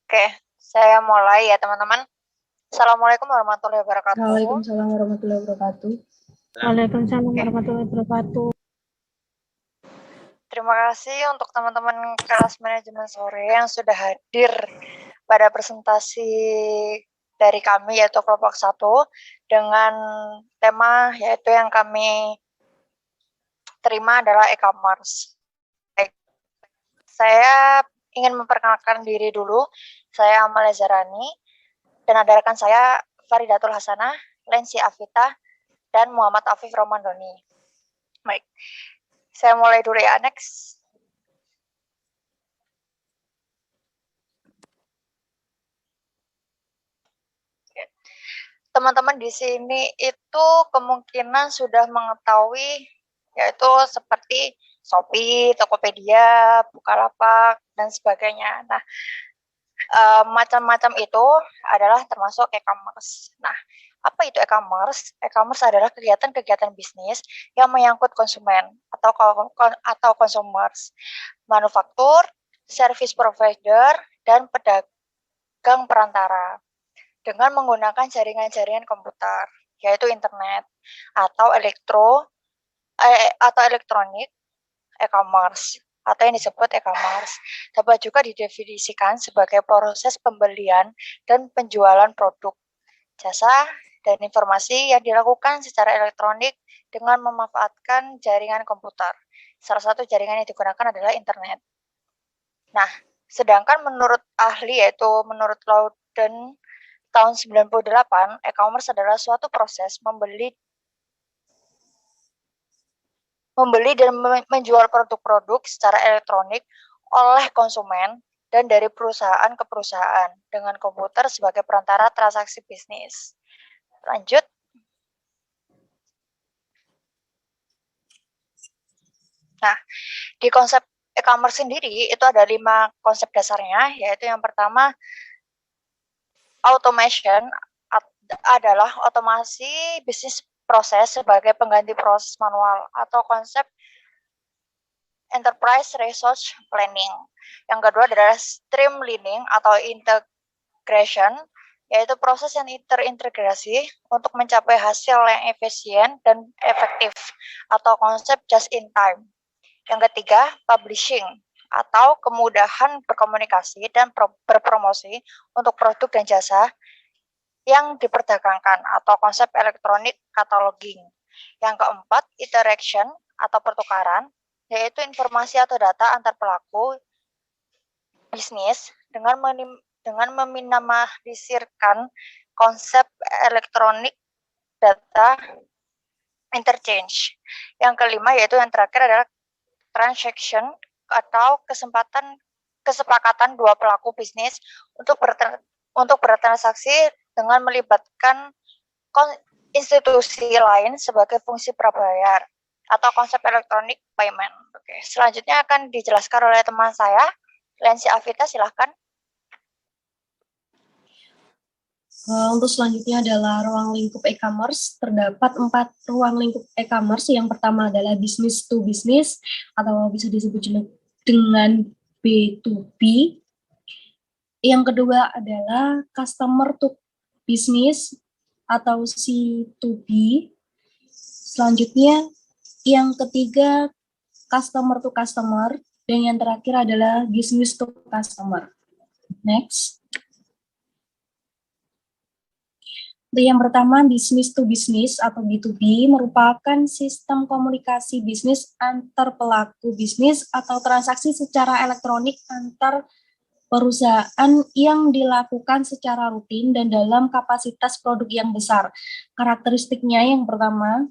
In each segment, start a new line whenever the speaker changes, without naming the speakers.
Oke, saya mulai ya teman-teman. Assalamualaikum warahmatullahi wabarakatuh.
Waalaikumsalam warahmatullahi wabarakatuh.
Waalaikumsalam warahmatullahi wabarakatuh.
Terima kasih untuk teman-teman kelas manajemen sore yang sudah hadir pada presentasi dari kami yaitu kelompok 1 dengan tema yaitu yang kami terima adalah e-commerce. Saya ingin memperkenalkan diri dulu. Saya Amalia Zarani dan ada rekan saya Faridatul Hasanah, Lensi Afita, dan Muhammad Afif Romandoni. Baik, saya mulai dulu ya, next. Teman-teman di sini itu kemungkinan sudah mengetahui yaitu seperti Shopee, Tokopedia, Bukalapak, dan sebagainya. Nah, macam-macam itu adalah termasuk e-commerce. Nah, apa itu e-commerce? E-commerce adalah kegiatan-kegiatan bisnis yang menyangkut konsumen atau consumers, manufaktur, service provider, dan pedagang perantara dengan menggunakan jaringan-jaringan komputer, yaitu internet atau elektronik e-commerce atau yang disebut e-commerce. Dapat juga didefinisikan sebagai proses pembelian dan penjualan produk, jasa, dan informasi yang dilakukan secara elektronik dengan memanfaatkan jaringan komputer. Salah satu jaringan yang digunakan adalah internet. Nah, sedangkan menurut ahli yaitu menurut Louden tahun 98, e-commerce adalah suatu proses membeli dan menjual produk-produk secara elektronik oleh konsumen dan dari perusahaan ke perusahaan dengan komputer sebagai perantara transaksi bisnis. Lanjut. Nah, di konsep e-commerce sendiri itu ada 5 konsep dasarnya, yaitu yang pertama automation adalah otomasi bisnis proses sebagai pengganti proses manual atau konsep enterprise resource planning. Yang kedua adalah streamlining atau integration, yaitu proses yang terintegrasi untuk mencapai hasil yang efisien dan efektif atau konsep just in time. Yang ketiga, publishing atau kemudahan berkomunikasi dan berpromosi untuk produk dan jasa yang diperdagangkan atau konsep elektronik cataloging. Yang keempat, interaction atau pertukaran, yaitu informasi atau data antar pelaku bisnis dengan meminimalisirkan konsep elektronik data interchange. Yang kelima yaitu yang terakhir adalah transaction atau kesepakatan dua pelaku bisnis untuk bertransaksi dengan melibatkan institusi lain sebagai fungsi prabayar atau konsep elektronik payment. Oke, selanjutnya akan dijelaskan oleh teman saya, Lensi Afita, silahkan.
Untuk selanjutnya adalah ruang lingkup e-commerce. Terdapat 4 ruang lingkup e-commerce. Yang pertama adalah business to business atau bisa disebut dengan B2B. Yang kedua adalah customer to business atau C2B. Selanjutnya yang ketiga customer to customer dan yang terakhir adalah business to customer. Next. Yang pertama, business to business atau B2B merupakan sistem komunikasi bisnis antar pelaku bisnis atau transaksi secara elektronik antar perusahaan yang dilakukan secara rutin dan dalam kapasitas produk yang besar. Karakteristiknya yang pertama,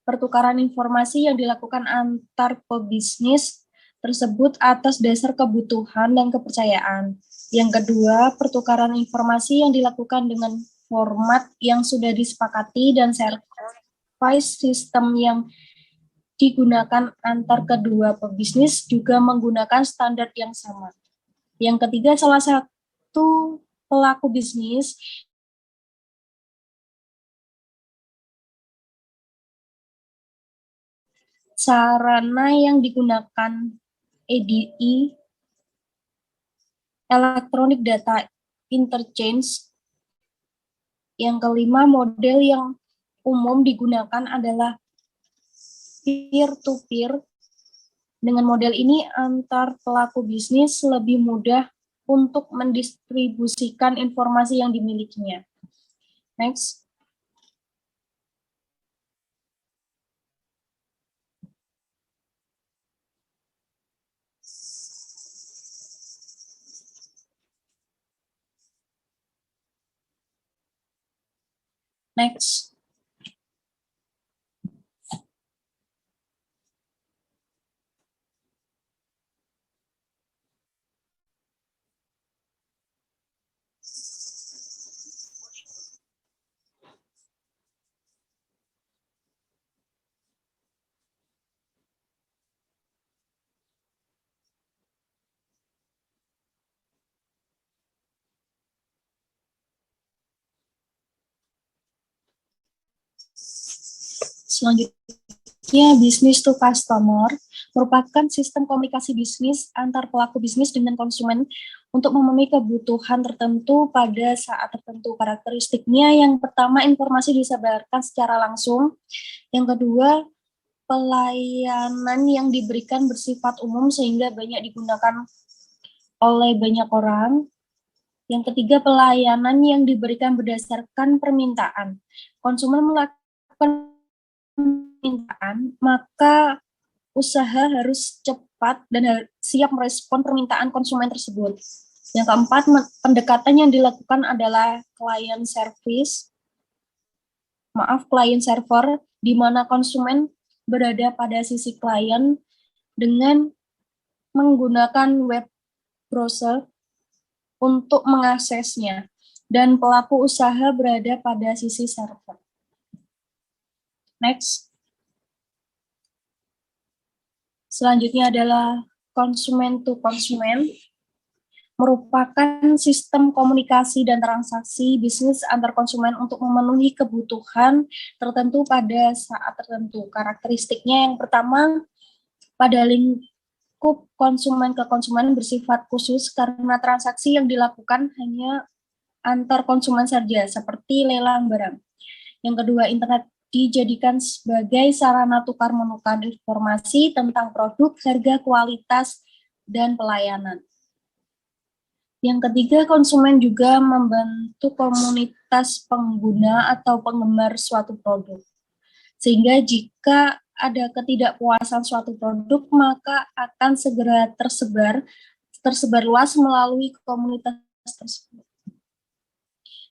pertukaran informasi yang dilakukan antar pebisnis tersebut atas dasar kebutuhan dan kepercayaan. Yang kedua, pertukaran informasi yang dilakukan dengan format yang sudah disepakati dan service sistem yang digunakan antar kedua pebisnis juga menggunakan standar yang sama. Yang ketiga, salah satu pelaku bisnis sarana yang digunakan EDI, Electronic Data interchange. Yang kelima, model yang umum digunakan adalah peer-to-peer. Dengan model ini, antar pelaku bisnis lebih mudah untuk mendistribusikan informasi yang dimilikinya. Next. Next. Selanjutnya, business to customer merupakan sistem komunikasi bisnis antar pelaku bisnis dengan konsumen untuk memenuhi kebutuhan tertentu pada saat tertentu. Karakteristiknya yang pertama, informasi disebarkan secara langsung. Yang kedua, pelayanan yang diberikan bersifat umum sehingga banyak digunakan oleh banyak orang. Yang ketiga, pelayanan yang diberikan berdasarkan permintaan. Konsumen melakukan permintaan, maka usaha harus cepat dan siap merespon permintaan konsumen tersebut. Yang keempat, pendekatan yang dilakukan adalah client server, di mana konsumen berada pada sisi klien dengan menggunakan web browser untuk mengaksesnya, dan pelaku usaha berada pada sisi server. Next. Selanjutnya adalah konsumen to konsumen, merupakan sistem komunikasi dan transaksi bisnis antar konsumen untuk memenuhi kebutuhan tertentu pada saat tertentu. Karakteristiknya yang pertama, pada lingkup konsumen ke konsumen bersifat khusus karena transaksi yang dilakukan hanya antar konsumen saja, seperti lelang barang. Yang kedua, internet dijadikan sebagai sarana tukar-menukar informasi tentang produk, harga, kualitas, dan pelayanan. Yang ketiga, konsumen juga membentuk komunitas pengguna atau penggemar suatu produk. Sehingga jika ada ketidakpuasan suatu produk, maka akan segera tersebar luas melalui komunitas tersebut.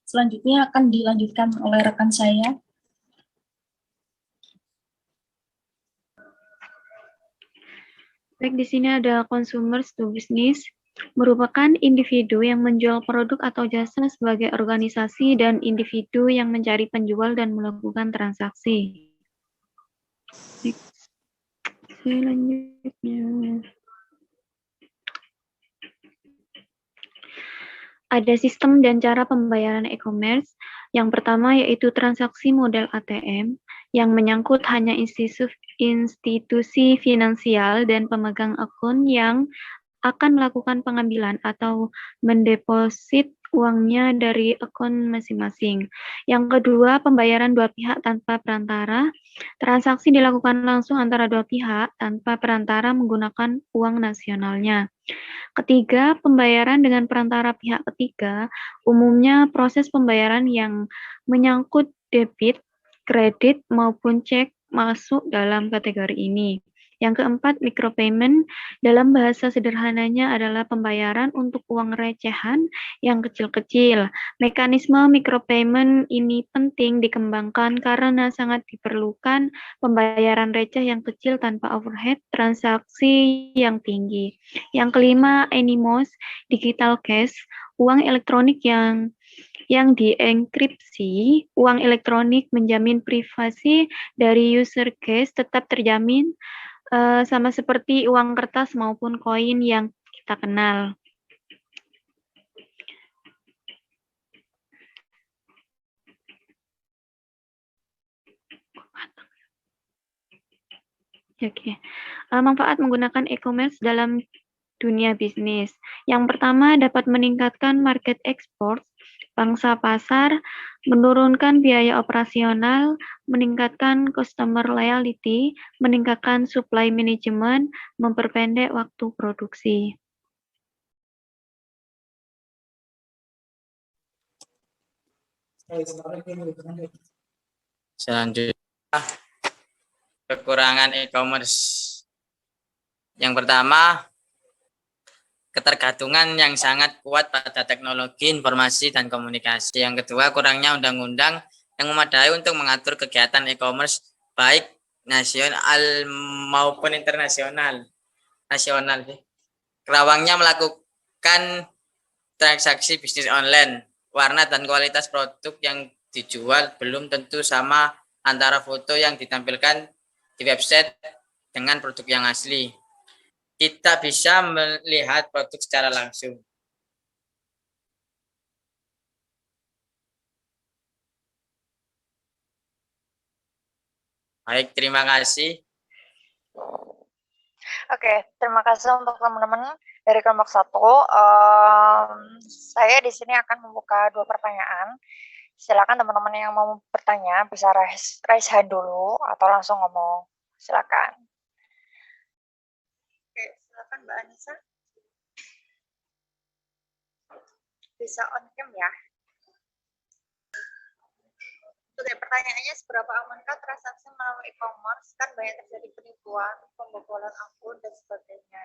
Selanjutnya akan dilanjutkan oleh rekan saya.
Baik, di sini ada consumers to business, merupakan individu yang menjual produk atau jasa sebagai organisasi dan individu yang mencari penjual dan melakukan transaksi. Selanjutnya. Ada sistem dan cara pembayaran e-commerce. Yang pertama yaitu transaksi model ATM yang menyangkut hanya institusi finansial dan pemegang akun yang akan melakukan pengambilan atau mendeposit uangnya dari akun masing-masing. Yang kedua, pembayaran dua pihak tanpa perantara. Transaksi dilakukan langsung antara dua pihak tanpa perantara menggunakan uang nasionalnya. Ketiga, pembayaran dengan perantara pihak ketiga, umumnya proses pembayaran yang menyangkut debit, kredit, maupun cek masuk dalam kategori ini. Yang keempat, micropayment dalam bahasa sederhananya adalah pembayaran untuk uang recehan yang kecil-kecil. Mekanisme micropayment ini penting dikembangkan karena sangat diperlukan pembayaran receh yang kecil tanpa overhead transaksi yang tinggi. Yang kelima, ANIMOS, digital cash, uang elektronik yang dienkripsi. Uang elektronik menjamin privasi dari user cash tetap terjamin sama seperti uang kertas maupun koin yang kita kenal. Oke. Manfaat menggunakan e-commerce dalam dunia bisnis. Yang pertama dapat meningkatkan market ekspor, pangsa pasar, menurunkan biaya operasional, meningkatkan customer loyalty, meningkatkan supply management, memperpendek waktu produksi.
Selanjutnya, kekurangan e-commerce. Yang pertama, ketergantungan yang sangat kuat pada teknologi informasi dan komunikasi. Yang kedua, kurangnya undang-undang yang memadai untuk mengatur kegiatan e-commerce baik nasional maupun internasional. Kerawangnya melakukan transaksi bisnis online. Warna dan kualitas produk yang dijual belum tentu sama antara foto yang ditampilkan di website dengan produk yang asli. Tidak bisa melihat produk secara langsung. Baik, terima kasih.
Oke, terima kasih untuk teman-teman dari kelompok 1. Saya di sini akan membuka 2 pertanyaan. Silakan teman-teman yang mau bertanya bisa raise hand dulu atau langsung ngomong. Silakan. Oke, silakan Mbak Anissa. Bisa on cam ya. Oke, pertanyaannya seberapa amankah transaksi melalui e-commerce? Kan banyak terjadi penipuan, pembobolan akun, dan sebagainya.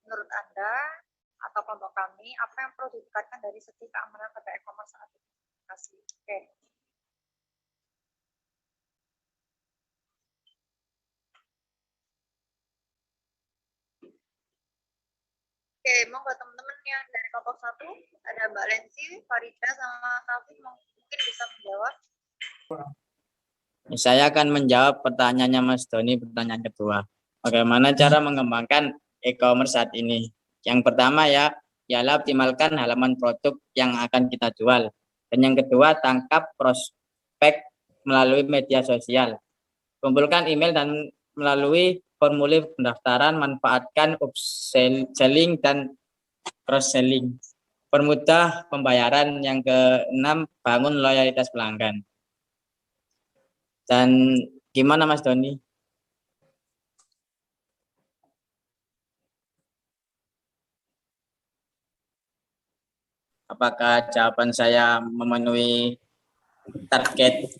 Menurut Anda atau kelompok kami, apa yang perlu ditingkatkan dari segi keamanan pada e-commerce saat ini? Terima kasih. Oke. Oke, monggo teman-teman yang dari kelompok 1, ada Mbak Lensi, Farida, sama Taufik mungkin bisa menjawab.
Saya akan menjawab pertanyaannya Mas Doni, pertanyaan kedua. Bagaimana cara mengembangkan e-commerce saat ini? Yang pertama ialah optimalkan halaman produk yang akan kita jual. Dan yang kedua, tangkap prospek melalui media sosial. Kumpulkan email dan melalui formulir pendaftaran, manfaatkan upselling dan cross-selling. Permudah pembayaran. Yang keenam, bangun loyalitas pelanggan. Dan gimana Mas Doni? Apakah jawaban saya memenuhi target?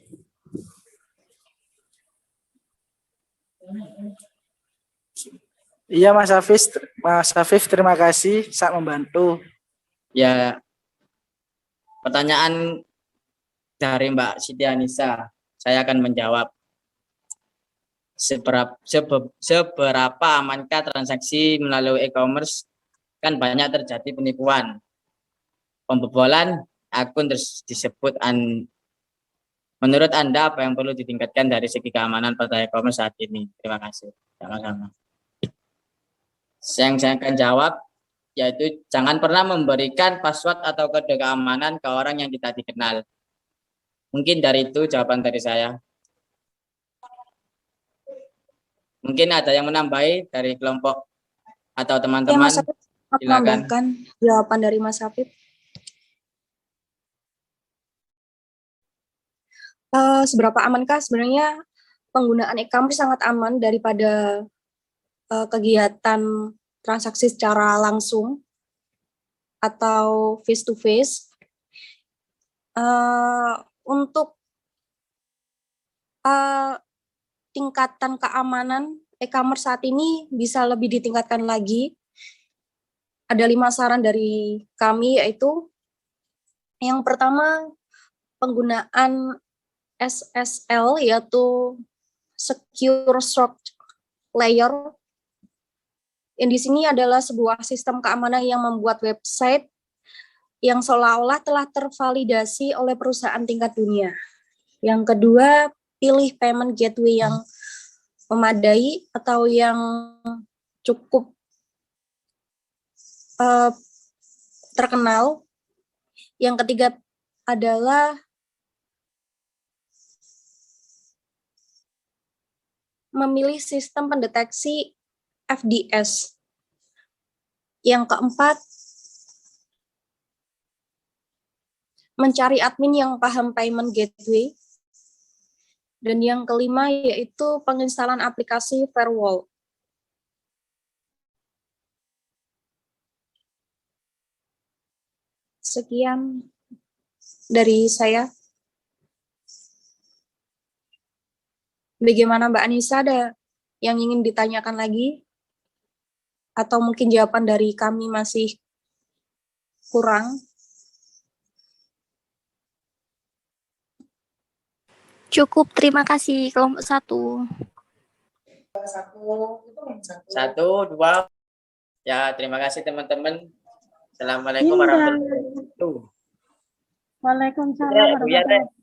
Iya Mas Afif, terima kasih, sangat membantu.
Ya, pertanyaan dari Mbak Siti Anissa, saya akan menjawab. Seberapa amankah transaksi melalui e-commerce? Kan banyak terjadi penipuan, pembobolan akun disebut. Menurut Anda apa yang perlu ditingkatkan dari segi keamanan pada e-commerce saat ini? Terima kasih. Sama-sama. Yang saya akan jawab yaitu jangan pernah memberikan password atau kode keamanan ke orang yang tidak dikenal. Mungkin dari itu jawaban dari saya. Mungkin ada yang menambahi dari kelompok atau teman-teman.
Ya, Mas Afif, menambahkan jawaban dari Mas Afif. Seberapa amankah sebenarnya penggunaan e-commerce? Sangat aman daripada kegiatan transaksi secara langsung atau face to face. Untuk tingkatan keamanan e-commerce saat ini bisa lebih ditingkatkan lagi. Ada 5 saran dari kami, yaitu yang pertama, penggunaan SSL, yaitu Secure Short Layer. Yang di sini adalah sebuah sistem keamanan yang membuat website yang seolah-olah telah tervalidasi oleh perusahaan tingkat dunia. Yang kedua, pilih payment gateway yang memadai atau yang cukup terkenal. Yang ketiga adalah memilih sistem pendeteksi FDS. Yang keempat, mencari admin yang paham payment gateway. Dan yang kelima yaitu penginstalan aplikasi firewall. Sekian dari saya. Bagaimana Mbak Anissa, ada yang ingin ditanyakan lagi? Atau mungkin jawaban dari kami masih kurang?
Cukup, terima kasih kelompok 1.
Satu, dua. Ya, terima kasih teman-teman. Assalamualaikum warahmatullahi wabarakatuh.
Waalaikumsalam
Ya, Bu Yate.